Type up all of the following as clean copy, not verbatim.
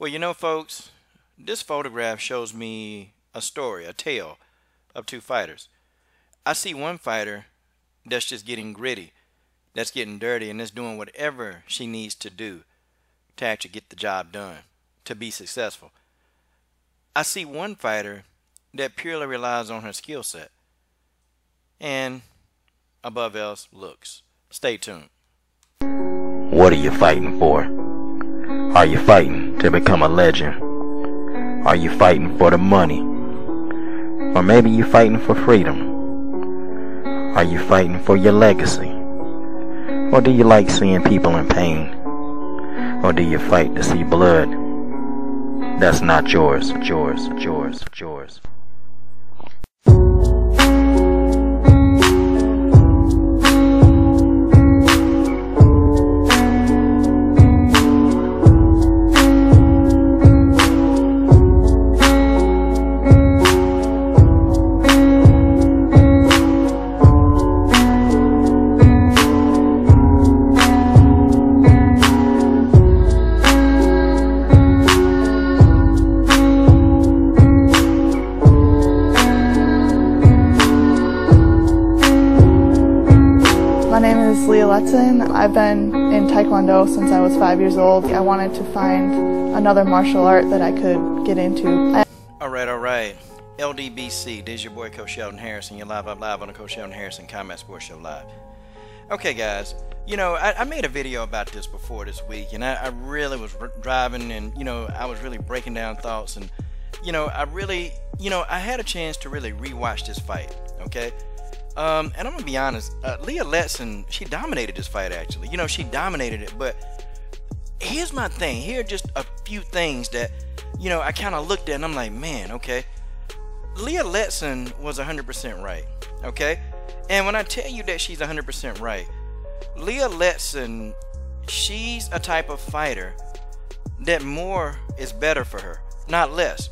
Well, you know, folks, this photograph shows me a story, a tale of two fighters. I see one fighter that's just getting gritty, that's getting dirty, and that's doing whatever she needs to do to actually get the job done, to be successful. I see one fighter that purely relies on her skill set and, above else, looks. Stay tuned. What are you fighting for? Are you fighting to become a legend? Are you fighting for the money? Or maybe you fighting for freedom? Are you fighting for your legacy? Or do you like seeing people in pain? Or do you fight to see blood that's not yours? My name is Leah Letson. I've been in Taekwondo since I was 5 years old. I wanted to find another martial art that I could get into. All right. LDBC, this is your boy Coach Sheldon Harrison. You're live on the Coach Sheldon Harrison Combat Sports Show Live. Okay, guys, you know, I made a video about this before this week, and I really was driving, and, you know, I was really breaking down thoughts, and, you know, I had a chance to really rewatch this fight, okay? And I'm gonna be honest, Leah Letson, she dominated this fight, actually. You know, she dominated it, but here's my thing. Here are just a few things that, you know, I kind of looked at and I'm like, man, okay. Leah Letson was 100% right, okay? And when I tell you that she's 100% right, Leah Letson, she's a type of fighter that more is better for her, not less.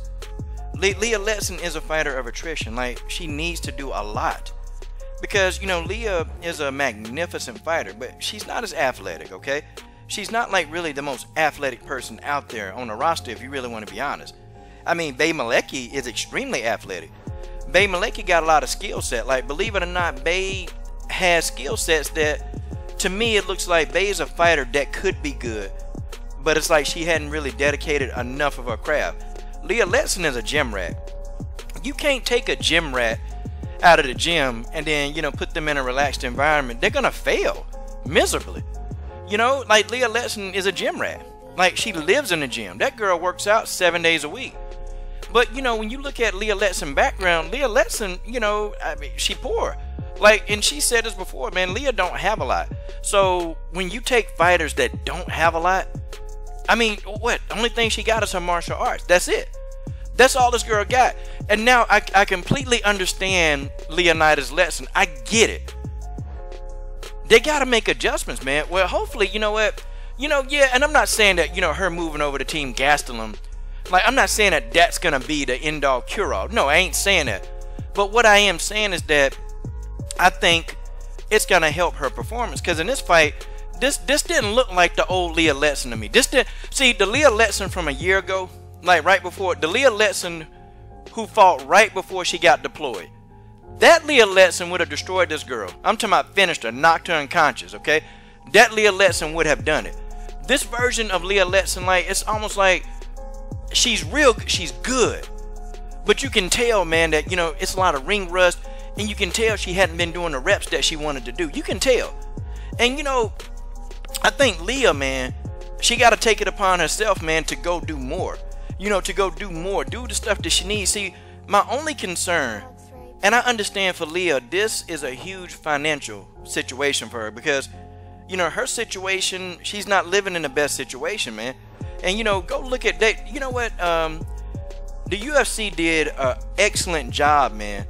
Leah Letson is a fighter of attrition. Like, she needs to do a lot. Because, you know, Leah is a magnificent fighter, but she's not as athletic, okay? She's not like really the most athletic person out there on the roster, if you really want to be honest. I mean, Bay Malecki is extremely athletic. Bay Malecki got a lot of skill set. Like, believe it or not, Bay has skill sets that, to me, it looks like Bay is a fighter that could be good, but it's like she hadn't really dedicated enough of her craft. Leah Letson is a gym rat. You can't take a gym rat out of the gym and then, you know, put them in a relaxed environment. They're gonna fail miserably. You know, like, Leah Letson is a gym rat. Like, she lives in the gym. That girl works out 7 days a week. But, you know, when you look at Leah Letson's background, Leah Letson, you know, I mean, she poor. Like, and she said this before, man, Leah don't have a lot. So when you take fighters that don't have a lot, I mean, what? The only thing she got is her martial arts. That's it. That's all this girl got. And now I completely understand Leonidas Letson. I get it. They got to make adjustments, man. Well, hopefully, you know what? You know, yeah, and I'm not saying that, you know, her moving over to Team Gastelum, like, I'm not saying that that's going to be the end-all cure-all. No, I ain't saying that. But what I am saying is that I think it's going to help her performance. Because in this fight, this didn't look like the old Leah Letson to me. This didn't. See, the Leah Letson from a year ago, like right before, the Leah Letson who fought right before she got deployed, that Leah Letson would have destroyed this girl. I'm talking about finished her, knocked her unconscious, okay? That Leah Letson would have done it. This version of Leah Letson, like, it's almost like she's good. But you can tell, man, that, you know, it's a lot of ring rust, and you can tell she hadn't been doing the reps that she wanted to do. You can tell. And, you know, I think Leah, man, she got to take it upon herself, man, to go do more. You know, to go do more, do the stuff that she needs. See, my only concern, and I understand for Leah, this is a huge financial situation for her because, you know, her situation, she's not living in the best situation, man. And, you know, go look at that. You know what? The UFC did an excellent job, man,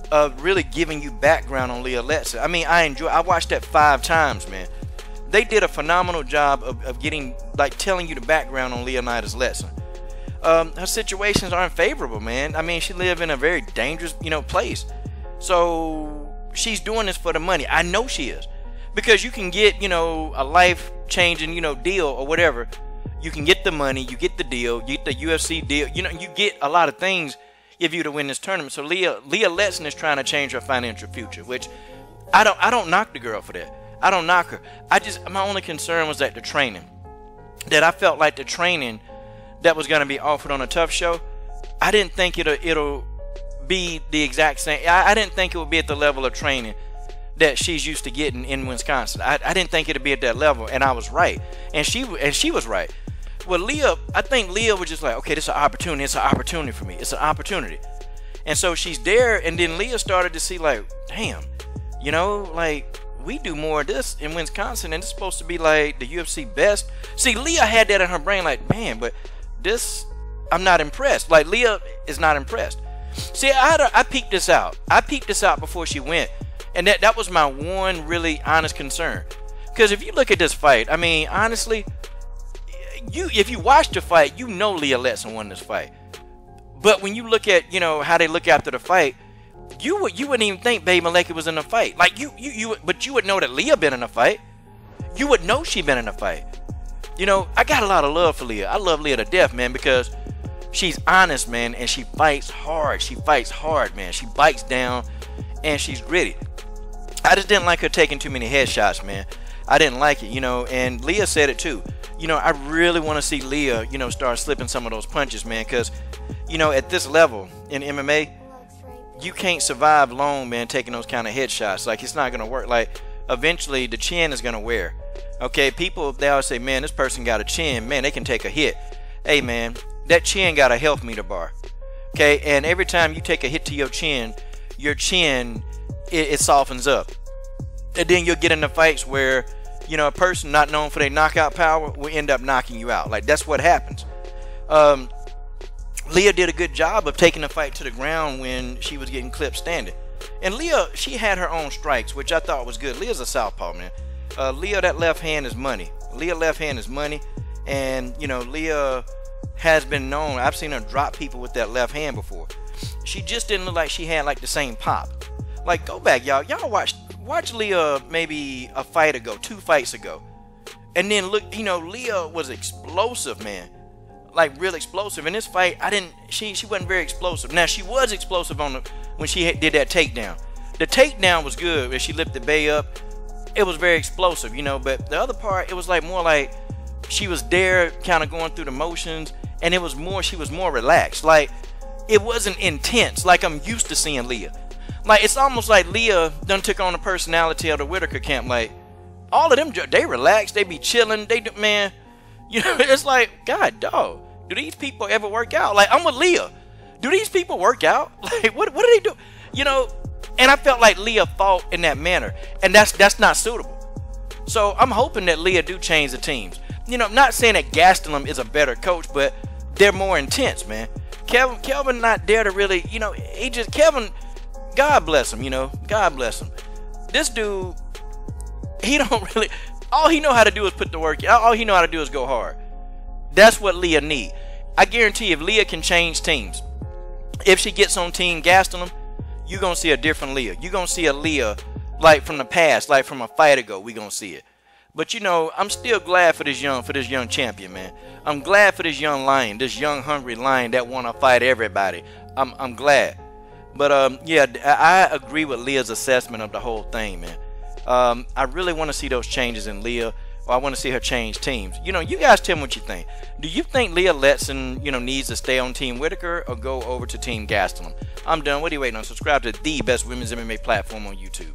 of really giving you background on Leah Letson. I mean, I watched that 5 times, man. They did a phenomenal job of getting, like, telling you the background on Leonidas Letson. Her situations aren't favorable, man. I mean, she lives in a very dangerous, you know, place. So she's doing this for the money. I know she is. Because you can get, you know, a life-changing, you know, deal or whatever, You can get the money, you get the deal, you get the UFC deal. You know, you get a lot of things if you to win this tournament. So Leah Letson is trying to change her financial future, which I don't knock the girl for that. I don't knock her. My only concern was that the training. That I felt like the training that was going to be offered on a Tough Show, I didn't think it'll be the exact same. I didn't think it would be at the level of training that she's used to getting in Wisconsin. I didn't think it'd be at that level, and I was right. And she was right. Well, Leah, I think Leah was just like, okay, this is an opportunity. It's an opportunity for me. It's an opportunity. And so she's there, and then Leah started to see like, damn, you know, like we do more of this in Wisconsin, and it's supposed to be like the UFC best. See, Leah had that in her brain, like, man, but this, I'm not impressed. Like Leah is not impressed. See, I peeped this out. I peeped this out before she went, and that was my one really honest concern. Because if you look at this fight, I mean, honestly, if you watch the fight, you know Leah Letson won this fight. But when you look at, you know, how they look after the fight, you wouldn't even think Babe Maleki was in a fight. Like but you would know that Leah been in a fight. You would know she been in a fight. You know, I got a lot of love for Leah. I love Leah to death, man, because she's honest, man, and she fights hard. She fights hard, man. She bites down, and she's gritty. I just didn't like her taking too many headshots, man. I didn't like it, you know, and Leah said it too. You know, I really want to see Leah, you know, start slipping some of those punches, man, because, you know, at this level in MMA, you can't survive long, man, taking those kind of headshots. Like, it's not going to work. Like, eventually the chin is going to wear. Okay, people, they always say, man, this person got a chin. Man, they can take a hit. Hey, man, that chin got a health meter bar. Okay, and every time you take a hit to your chin, it softens up. And then you'll get into fights where, you know, a person not known for their knockout power will end up knocking you out. Like, that's what happens. Leah did a good job of taking the fight to the ground when she was getting clipped standing. And Leah, she had her own strikes, which I thought was good. Leah's a southpaw, man. Leah, that left hand is money. Leah left hand is money. And, you know, Leah has been known. I've seen her drop people with that left hand before. She just didn't look like she had, like, the same pop. Like, go back, y'all. Y'all watch Leah maybe a fight ago, 2 fights ago. And then look, you know, Leah was explosive, man. Like, real explosive. In this fight, she wasn't very explosive. Now, she was explosive when she did that takedown. The takedown was good when she lifted Bay up. It was very explosive, you know, but the other part, it was like more like she was there kind of going through the motions, and she was more relaxed. Like, it wasn't intense like I'm used to seeing Leah. Like, it's almost like Leah done took on the personality of the Whittaker camp. Like, all of them, they relax, they be chilling, man, you know, it's like, God, dog, do these people ever work out? Like, I'm with Leah. Do these people work out? Like, what do they do? You know, and I felt like Leah fought in that manner, and that's not suitable. So I'm hoping that Leah do change the teams. You know, I'm not saying that Gastelum is a better coach, but they're more intense, man. Kelvin not there to really, you know, Kelvin, God bless him, you know, God bless him. This dude, he don't really, all he know how to do is put the work, all he know how to do is go hard. That's what Leah need. I guarantee if Leah can change teams, if she gets on Team Gastelum, you're going to see a different Leah. You're going to see a Leah like from the past, like from a fight ago, we're going to see it. But, you know, I'm still glad for this young champion, man. I'm glad for this young lion, this young hungry lion that want to fight everybody. I'm glad. But, yeah, I agree with Leah's assessment of the whole thing, man. I really want to see those changes in Leah. Or I want to see her change teams. You know, you guys tell me what you think. Do you think Leah Letson, you know, needs to stay on Team Whittaker or go over to Team Gastelum? I'm done. What are you waiting on? Subscribe to the best women's MMA platform on YouTube.